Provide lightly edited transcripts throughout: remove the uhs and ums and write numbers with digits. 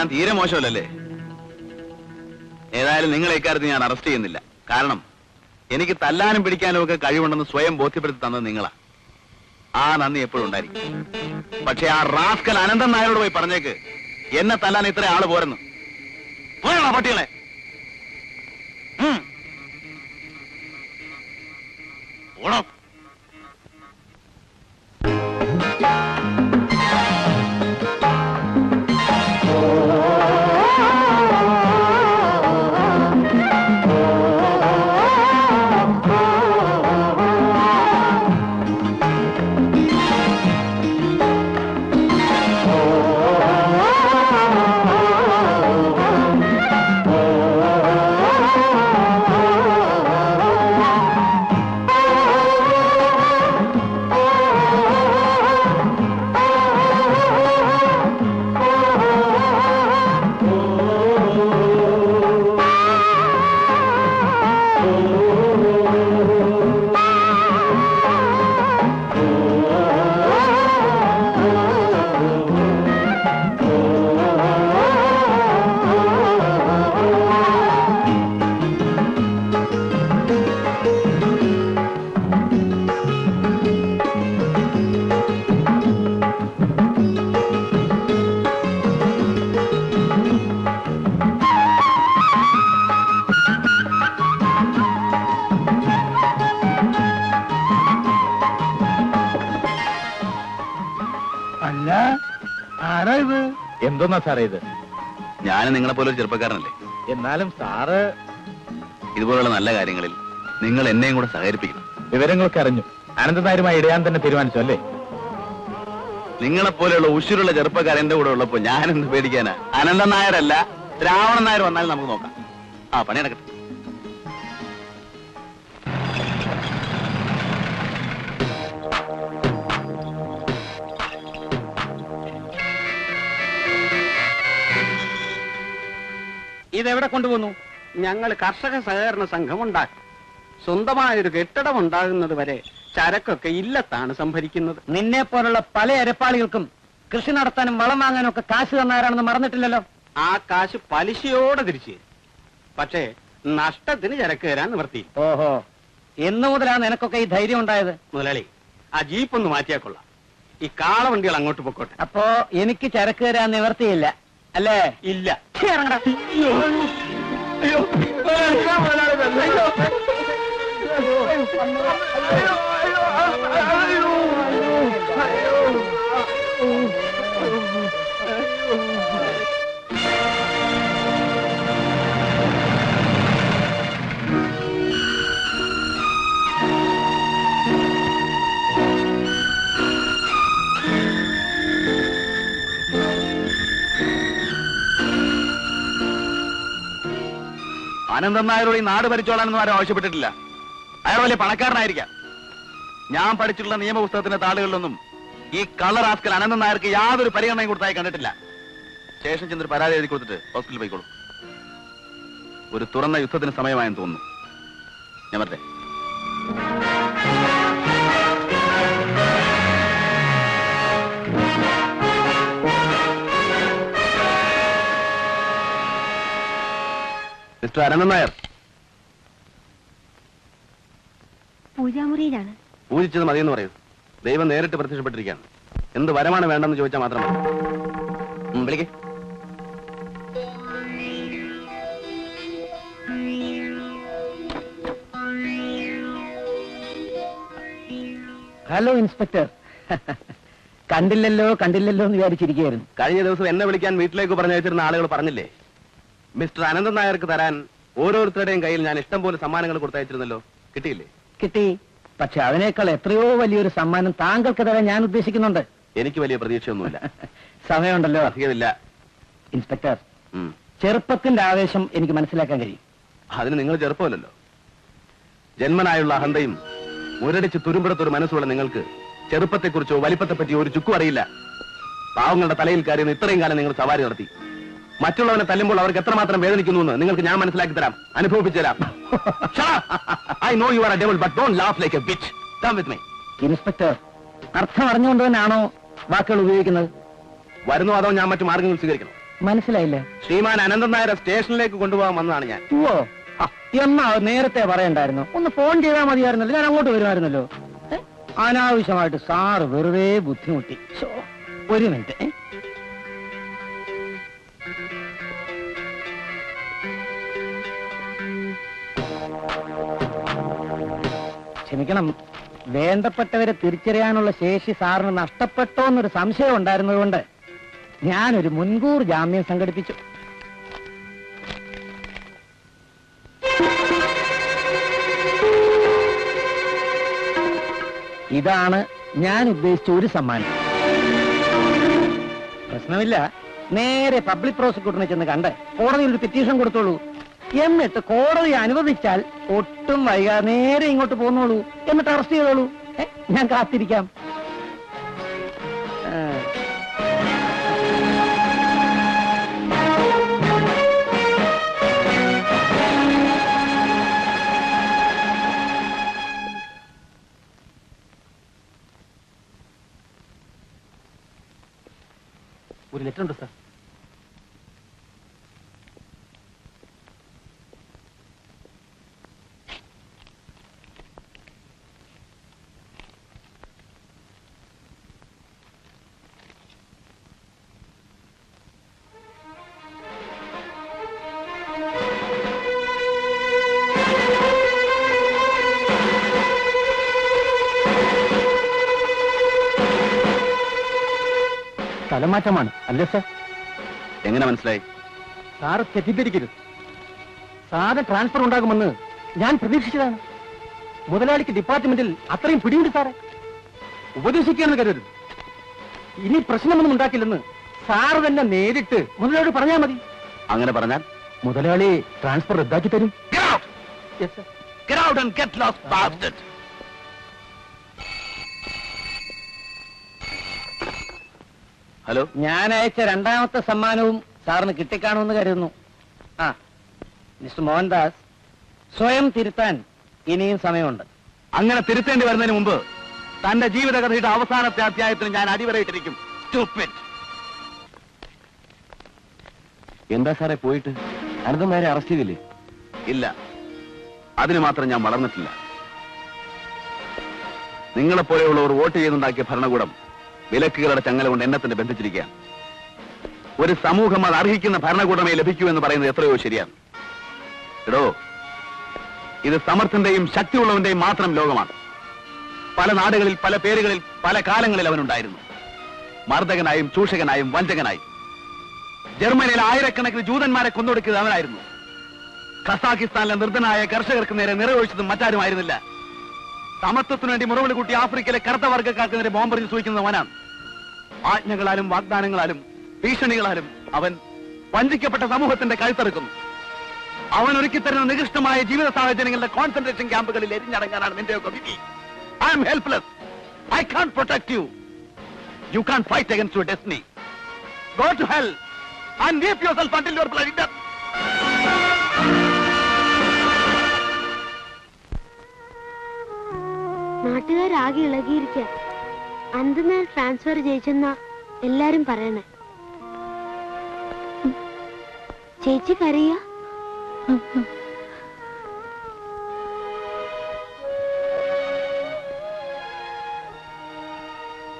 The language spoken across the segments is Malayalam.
തല്ലാൻ തീരെ മോശമല്ലേ? ഏതായാലും നിങ്ങളെ ഇക്കാര്യത്തിൽ ഞാൻ അറസ്റ്റ് ചെയ്യുന്നില്ല. കാരണം എനിക്ക് തല്ലാനും പിടിക്കാനും ഒക്കെ കഴിവുണ്ടെന്ന് സ്വയം ബോധ്യപ്പെടുത്തി തന്നത് നിങ്ങളാ. ആ നന്ദി എപ്പോഴും ഉണ്ടായിരിക്കും. പക്ഷെ ആ റാസ്കൽ അനന്തൻ നായരോട് പോയി പറഞ്ഞേക്ക്, എന്നെ തല്ലാൻ ഇത്ര ആള് പോരെന്ന്. പോയാണോ പട്ടികളെ? ഓടോ. എന്തോന്നാ സാറേ ഇത്? ഞാനും നിങ്ങളെ പോലെ ഒരു ചെറുപ്പക്കാരനല്ലേ. എന്നാലും സാറ് ഇതുപോലുള്ള നല്ല കാര്യങ്ങളിൽ നിങ്ങൾ എന്നെയും കൂടെ സഹകരിപ്പിക്കണം. വിവരങ്ങളൊക്കെ അറിഞ്ഞു. അനന്തനായരുമായി ഇടയാൻ തന്നെ തീരുമാനിച്ചു അല്ലേ? നിങ്ങളെപ്പോലെയുള്ള ഉശിരുള്ള ചെറുപ്പക്കാർ എന്റെ കൂടെ ഉള്ളപ്പോ ഞാൻ എന്ത് പേടിക്കാനാ? അനന്തൻ നായരല്ല, രാവണൻ നായർ വന്നാലും നമുക്ക് നോക്കാം. ആ പണി നടക്കട്ടെ. ഇതെവിടെ കൊണ്ടുപോകുന്നു? ഞങ്ങൾ കർഷക സഹകരണ സംഘം ഉണ്ടാക്കും. സ്വന്തമായൊരു കെട്ടിടം ഉണ്ടാകുന്നത് വരെ ചരക്കൊക്കെ ഇല്ലത്താണ് സംഭരിക്കുന്നത്. നിന്നെ പോലുള്ള പല അരപ്പാളികൾക്കും കൃഷി നടത്താനും വളം വാങ്ങാനും ഒക്കെ കാശ് തന്നാരാണെന്ന് മറന്നിട്ടില്ലല്ലോ. ആ കാശ് പലിശയോടെ തിരിച്ചു. പക്ഷേ നഷ്ടത്തിന് ചരക്ക് തരാൻ നിവർത്തിയില്ല. ഓഹോ, എന്നു മുതലാണ് നിനക്കൊക്കെ ഈ ധൈര്യം ഉണ്ടായത്? മുതലാളി, ആ ജീപ്പ് ഒന്ന് മാറ്റിയാ കൊള്ളാം. ഈ കാളവണ്ടികൾ അങ്ങോട്ട് പൊക്കോട്ടെ. അപ്പോ എനിക്ക് ചരക്ക് തരാൻ നിവർത്തിയില്ല അല്ലേ? ഇല്ല. അനന്തൻ നായരോട് ഈ നാട് ഭരിച്ചോളാനൊന്നും ആരും ആവശ്യപ്പെട്ടിട്ടില്ല. അയാൾ വലിയ പണക്കാരനായിരിക്കാം. ഞാൻ പഠിച്ചിട്ടുള്ള നിയമപുസ്തകത്തിന്റെ താളുകളിലൊന്നും ഈ കള്ളർ ആസ്കൽ അനന്തൻ നായർക്ക് യാതൊരു പരിഗണനയും കൊടുത്തായി കണ്ടിട്ടില്ല. ശേഷം ചെന്നൊരു പരാതി എഴുതി കൊടുത്തിട്ട് ഹോസ്പിറ്റലിൽ പോയിക്കോളൂ. ഒരു തുറന്ന യുദ്ധത്തിന് സമയമായെന്ന് തോന്നുന്നു. ഞാൻ വരട്ടെ. മിസ്റ്റർ അനന്തൻ നായർ. പൂജാമുറിയിലാണ്. പൂജിച്ചത് മതിയെന്ന് പറയൂ. ദൈവം നേരിട്ട് പ്രത്യക്ഷപ്പെട്ടിരിക്കുകയാണ്. എന്ത് വരമാണ് വേണ്ടെന്ന് ചോദിച്ചാൽ മാത്രം മതി. വിളിക്കേ. Hello inspector. കണ്ടില്ലല്ലോ കണ്ടില്ലല്ലോ എന്ന് വിചാരിച്ചിരിക്കുകയായിരുന്നു. കഴിഞ്ഞ ദിവസം എന്നെ വിളിക്കാൻ വീട്ടിലേക്ക് പറഞ്ഞയച്ചിരുന്ന ആളുകൾ പറഞ്ഞില്ലേ, മിസ്റ്റർ അനന്തൻ നായർക്ക് തരാൻ ഓരോരുത്തരുടെയും കയ്യിൽ ഞാൻ ഇഷ്ടം പോലെ സമ്മാനങ്ങൾ കൊടുത്തയച്ചിരുന്നല്ലോ. കിട്ടിയില്ലേ? കിട്ടി. പക്ഷെ അതിനേക്കാൾ എത്രയോ വലിയൊരു സമ്മാനം താങ്കൾക്ക് തരാൻ ഞാൻ ഉദ്ദേശിക്കുന്നുണ്ട്. എനിക്ക് വലിയ പ്രതീക്ഷയൊന്നുമില്ല. സമയമുണ്ടല്ലോ. അധികമില്ല. ഇൻസ്പെക്ടർ, ചെറുപ്പത്തിന്റെ ആവേശം എനിക്ക് മനസ്സിലാക്കാൻ കഴിയും. അതിന് നിങ്ങൾ ചെറുപ്പമല്ലല്ലോ. ജന്മനായുള്ള അഹന്തയും മുരടിച്ച് തുരുമ്പെടുത്തൊരു മനസ്സുള്ള നിങ്ങൾക്ക് ചെറുപ്പത്തെക്കുറിച്ചോ വലിപ്പത്തെപ്പറ്റിയോ ഒരു ചുക്കും അറിയില്ല. പാവങ്ങളുടെ തലയിൽ കയറിയെന്ന് ഇത്രയും കാലം നിങ്ങൾ സവാരി നടത്തി. മറ്റുള്ളവനെ തല്ലുമ്പോൾ അവർക്ക് എത്രമാത്രം വേദനിക്കുന്നു എന്ന് നിങ്ങൾക്ക് ഞാൻ മനസ്സിലാക്കി തരാം, അനുഭവിപ്പിച്ചു തരാം. I know you are a devil, but don't laugh like a bitch. Come with me. Inspector, അർത്ഥം അറിഞ്ഞുകൊണ്ട് തന്നെയാണോ വാക്കുകൾ ഉപയോഗിക്കുന്നത്? വരുന്നു അതോ ഞാൻ മറ്റു മാർഗങ്ങൾ സ്വീകരിക്കണം? മനസ്സിലായില്ലേ? ശ്രീമാൻ അനന്തൻ നായരെ സ്റ്റേഷനിലേക്ക് കൊണ്ടുപോകാൻ വന്നതാണ് ഞാൻ. ഓ എന്നാ നേരത്തെ പറയണ്ടായിരുന്നു. ഒന്ന് ഫോൺ ചെയ്താൽ മതിയായിരുന്നല്ലോ, ഞാൻ അങ്ങോട്ട് വരുമായിരുന്നല്ലോ. അനാവശ്യമായിട്ട് സാറ് വെറുതെ ബുദ്ധിമുട്ടി. ഒരു മിനിറ്റ്. ക്ഷമിക്കണം, വേണ്ടപ്പെട്ടവരെ തിരിച്ചറിയാനുള്ള ശേഷി സാറിന് നഷ്ടപ്പെട്ടോ എന്നൊരു സംശയം ഉണ്ടായിരുന്നതുകൊണ്ട് ഞാനൊരു മുൻകൂർ ജാമ്യം സംഘടിപ്പിച്ചു. ഇതാണ് ഞാൻ ഉദ്ദേശിച്ച ഒരു സമ്മാനം. പ്രശ്നമില്ല, നേരെ പബ്ലിക് പ്രോസിക്യൂട്ടറിനെ ചെന്ന് കണ്ട് കോടതിയിൽ ഒരു പെറ്റീഷൻ കൊടുത്തോളൂ. എന്നിട്ട് കോടതി അനുവദിച്ചാൽ ഒട്ടും വൈകാതെ നേരെ ഇങ്ങോട്ട് പോന്നോളൂ. എന്നിട്ട് അറസ്റ്റ് ചെയ്തോളൂ. ഞാൻ കാത്തിരിക്കാം. ഒരു ലെറ്റർ ഉണ്ട് സാർ. സ്ഥലമാറ്റമാണ് അല്ലേ സാർ? എങ്ങനെ മനസ്സിലായി? സാറ് തെറ്റിദ്ധരിക്കരുത്. സാറിന് ട്രാൻസ്ഫർ ഉണ്ടാകുമെന്ന് ഞാൻ പ്രതീക്ഷിച്ചതാണ്. മുതലാളിക്ക് ഡിപ്പാർട്ട്മെന്റിൽ അത്രയും പിടിയുണ്ട് സാറെ. ഉപദേശിക്കുകയെന്ന് കരുതരുത്. ഇനി പ്രശ്നമൊന്നും ഉണ്ടാക്കില്ലെന്ന് സാറ് തന്നെ നേരിട്ട് മുതലാളി പറഞ്ഞാൽ മതി. അങ്ങനെ പറഞ്ഞാൽ മുതലാളി ട്രാൻസ്ഫർ റദ്ദാക്കി തരും. ഹലോ, ഞാൻ അയച്ച രണ്ടാമത്തെ സമ്മാനവും സാറിന് കിട്ടിക്കാണുമെന്ന് കരുതുന്നു. മിസ്റ്റർ മോഹൻദാസ്, സ്വയം തിരുത്താൻ ഇനിയും സമയമുണ്ട്. അങ്ങനെ തിരുത്തേണ്ടി വരുന്നതിന് മുമ്പ് തന്റെ ജീവിതകഥയുടെ അവസാനത്തെ അധ്യായത്തിൽ ഞാൻ അടിവരയിട്ടിരിക്കും. എന്താ സാറേ പോയിട്ട്? അനന്തൻ നായരെ അറസ്റ്റ് ചെയ്തില്ലേ? ഇല്ല, അതിന് മാത്രം ഞാൻ വളർന്നിട്ടില്ല. നിങ്ങളെപ്പോലെയുള്ളവർ വോട്ട് ചെയ്തുണ്ടാക്കിയ ഭരണകൂടം വിലക്കുകളുടെ ചങ്ങല കൊണ്ട് എന്നെ തന്നെ ബന്ധിച്ചിരിക്കുകയാണ്. ഒരു സമൂഹം അത് അർഹിക്കുന്ന ഭരണകൂടമേ ലഭിക്കൂ എന്ന് പറയുന്നത് എത്രയോ ശരിയാണ്. എടോ, ഇത് സമർത്ഥന്റെയും ശക്തിയുള്ളവന്റെയും മാത്രം ലോകമാണ്. പല നാടുകളിൽ, പല പേരുകളിൽ, പല കാലങ്ങളിൽ അവനുണ്ടായിരുന്നു. മർദ്ദകനായും ചൂഷകനായും വഞ്ചകനായും. ജർമ്മനിയിൽ ആയിരക്കണക്കിന് ജൂതന്മാരെ കൊന്നൊടുക്കിയത് അവനായിരുന്നു. ഖസാക്കിസ്ഥാനിലെ നിർദ്ധനായ കർഷകർക്ക് നേരെ നിറയൊഴിച്ചതും മറ്റാരുമായിരുന്നില്ല. സമത്വത്തിനു വേണ്ടി മുറവിളി കൂട്ടി ആഫ്രിക്കയിലെ കറുത്ത വർഗ്ഗക്കാർക്ക് നേരെ ബോംബെറിഞ്ഞ് സൂചിക്കുന്നത് അവനാണ്. ആജ്ഞകളാലും വാഗ്ദാനങ്ങളാലും ഭീഷണികളാലും അവൻ വഞ്ചിക്കപ്പെട്ട സമൂഹത്തിന്റെ കഴുത്തറുക്കുന്നു. അവൻ ഒരുക്കിത്തരുന്ന നികൃഷ്ടമായ ജീവിത സാഹചര്യങ്ങളുടെ കോൺസെൻട്രേഷൻ ക്യാമ്പുകളിൽ എരിഞ്ഞടങ്ങാനാണ് നിന്റെയൊക്കെ വിധി. I am helpless. I can't protect you. You can't fight against your destiny. Go to hell and weep yourself until your bloody death. നാട്ടുകാരാകെ ഇളകിയിരിക്ക. അന്തനാൽ ട്രാൻസ്ഫർ ജയിച്ചെന്ന എല്ലാരും പറയണേ. ചേച്ചി കരയ?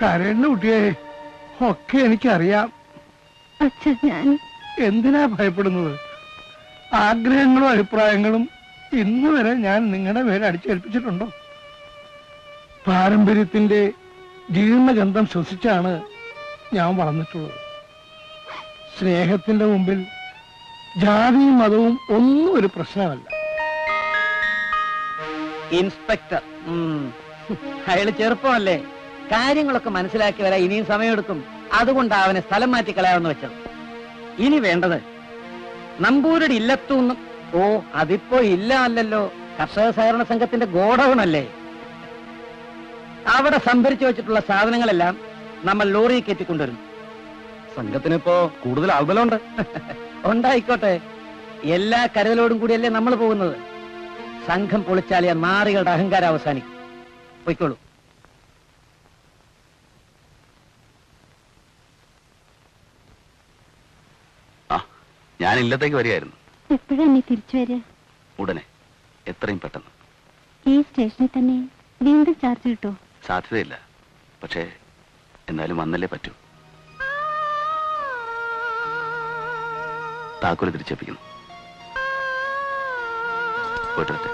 കരയുന്ന കുട്ടിയെ ഒക്കെ എനിക്കറിയാം. ഞാൻ എന്തിനാ ഭയപ്പെടുന്നത്? ആഗ്രഹങ്ങളും അഭിപ്രായങ്ങളും ഇന്ന് വരെ ഞാൻ നിങ്ങളുടെ മേലെ അടിച്ചേൽപ്പിച്ചിട്ടുണ്ടോ? പാരമ്പര്യത്തിന്റെ ജീർണഗന്ധം ശ്വസിച്ചാണ് ഞാൻ വളർന്നിട്ടുള്ളത്. സ്നേഹത്തിന്റെ മുമ്പിൽ ജാതിയും മതവും ഒന്നും ഒരു പ്രശ്നമല്ല. ഇൻസ്പെക്ടർ അയാള് ചെറുപ്പമല്ലേ, കാര്യങ്ങളൊക്കെ മനസ്സിലാക്കി വരാൻ ഇനിയും സമയമെടുക്കും. അതുകൊണ്ടാണ് അവനെ സ്ഥലം മാറ്റി കളയാമെന്ന് വെച്ചത്. ഇനി വേണ്ടത് നമ്പൂരുടെ ഇല്ലത്തൂന്നും. ഓ, അതിപ്പോ ഇല്ല അല്ലല്ലോ, കർഷക സഹകരണ സംഘത്തിന്റെ ഗോഡൌണല്ലേ. അവിടെ സംഭരിച്ചു വെച്ചിട്ടുള്ള സാധനങ്ങളെല്ലാം നമ്മൾ ലോറിയിൽ കയറ്റിക്കൊണ്ടുവരും. സംഘത്തിനിപ്പോ കൂടുതൽ ആൾബലമുണ്ട്. ഉണ്ടായിക്കോട്ടെ, എല്ലാ കരുതലോടും കൂടിയല്ലേ നമ്മൾ പോകുന്നത്. സംഘം പൊളിച്ചാലിയ നാറികളുടെ അഹങ്കാരം അവസാനിക്കും. പൊയ്ക്കോളൂ. ഞാൻ ഇല്ലത്തേക്ക് വരികയായിരുന്നു. എപ്പോഴാ നീ തിരിച്ചു വരിക? ഉടനെ, എത്രയും പെട്ടെന്ന്. ഈ സ്റ്റേഷനിൽ തന്നെ വീണ്ടും ചാർജ് കിട്ടോ? സാധ്യതയില്ല, പക്ഷേ എന്നാലും വന്നല്ലേ പറ്റൂ. താക്കോല് തിരിച്ചേൽപ്പിക്കുന്നു. പോയിട്ട് വരട്ടെ.